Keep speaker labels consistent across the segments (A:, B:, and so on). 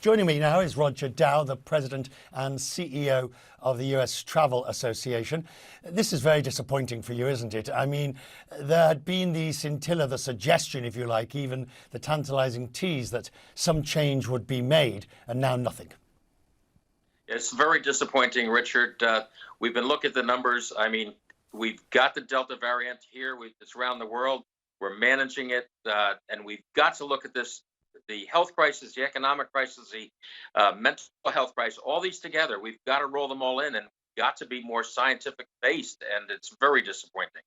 A: Joining me now is Roger Dow, the President and CEO of the US Travel Association. This is very disappointing for you, isn't it? I mean, there had been the scintilla, the suggestion, if you like, even the tantalizing tease that some change would be made, and now nothing.
B: It's very disappointing, Richard. We've been looking at the numbers. I mean, we've got the Delta variant here. It's around the world. We're managing it, and we've got to look at this. The health crisis, the economic crisis, the mental health crisis, all these together, we've got to roll them all in and got to be more scientific based. And it's very disappointing.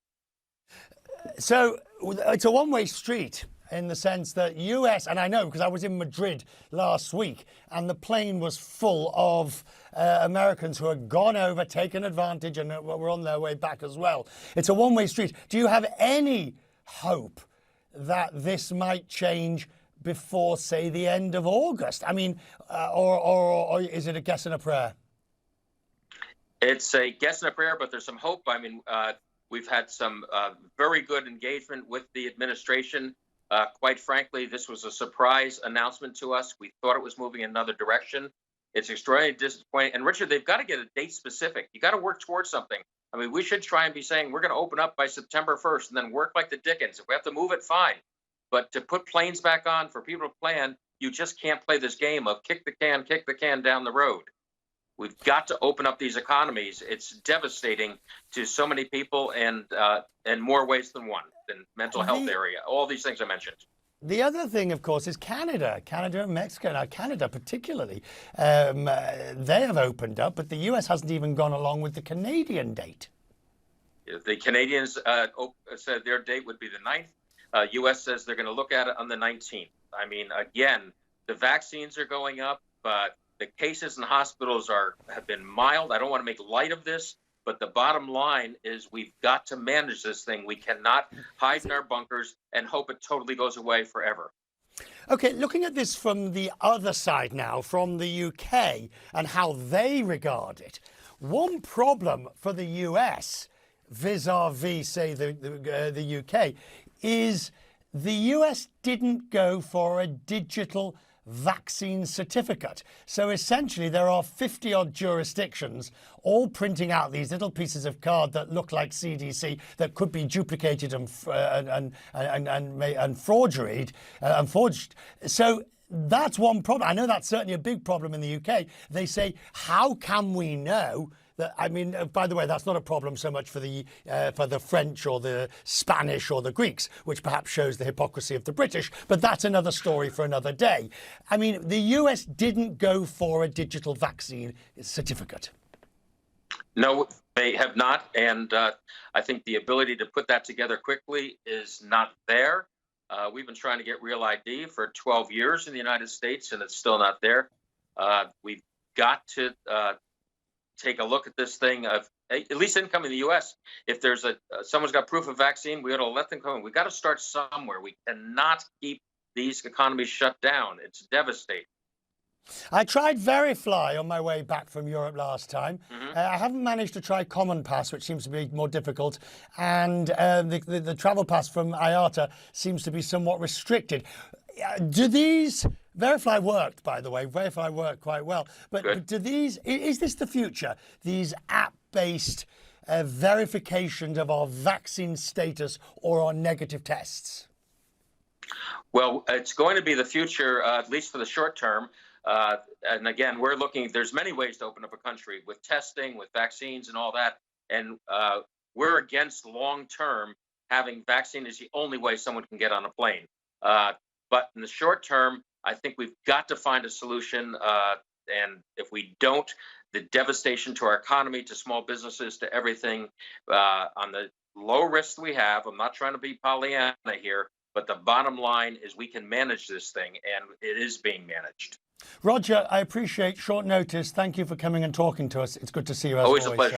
A: So it's a one-way street in the sense that US, and I know because I was in Madrid last week and the plane was full of Americans who had gone over, taken advantage, and were on their way back as well. It's a one-way street. Do you have any hope that this might change before, say, the end of August? I mean, or is it a guess and a prayer?
B: It's a guess and a prayer, but there's some hope. I mean, we've had some very good engagement with the administration. Quite frankly, this was a surprise announcement to us. We thought it was moving in another direction. It's extraordinarily disappointing. And Richard, they've got to get a date specific. You got to work towards something. I mean, we should try and be saying we're going to open up by September 1st and then work like the Dickens. If we have to move it, fine. But to put planes back on for people to plan, you just can't play this game of kick the can down the road. We've got to open up these economies. It's devastating to so many people and in more ways than one, in mental health area, all these things I mentioned.
A: The other thing, of course, is Canada and Mexico. Now, Canada particularly, they have opened up, but the US hasn't even gone along with the Canadian date.
B: The Canadians said their date would be the 9th. U.S. says they're going to look at it on the 19th. I mean, again, the vaccines are going up, but the cases in hospitals have been mild. I don't want to make light of this, but the bottom line is we've got to manage this thing. We cannot hide in our bunkers and hope it totally goes away forever.
A: Okay, looking at this from the other side now, from the UK and how they regard it, one problem for the US vis-a-vis, say, the UK, is the US didn't go for a digital vaccine certificate. So essentially there are 50-odd jurisdictions all printing out these little pieces of card that look like CDC that could be duplicated and forged. So that's one problem. I know that's certainly a big problem in the UK. They say, how can we know that? I mean, by the way, that's not a problem so much for the French or the Spanish or the Greeks, which perhaps shows the hypocrisy of the British, but that's another story for another day. I mean, the US didn't go for a digital vaccine certificate.
B: No, they have not. And I think the ability to put that together quickly is not there. We've been trying to get Real ID for 12 years in the United States, and it's still not there. We've got to take a look at this thing of at least income in the U.S. If there's someone's got proof of vaccine, we ought to let them come in. We've got to start somewhere. We cannot keep these economies shut down. It's devastating.
A: I tried Verifly on my way back from Europe last time. I haven't managed to try Common Pass, which seems to be more difficult. And the travel pass from IATA seems to be somewhat restricted. Do these... Verify worked, by the way. Verify worked quite well. But do these... Is this the future? These app-based verifications of our vaccine status or our negative tests?
B: Well, it's going to be the future, at least for the short term. And again, we're looking, there's many ways to open up a country with testing, with vaccines and all that. And we're against long-term having vaccine is the only way someone can get on a plane. But in the short term, I think we've got to find a solution. And if we don't, the devastation to our economy, to small businesses, to everything on the low risk we have, I'm not trying to be Pollyanna here, but the bottom line is we can manage this thing, and it is being managed.
A: Roger, I appreciate short notice. Thank you for coming and talking to us. It's good to see you as always.
B: Always a pleasure.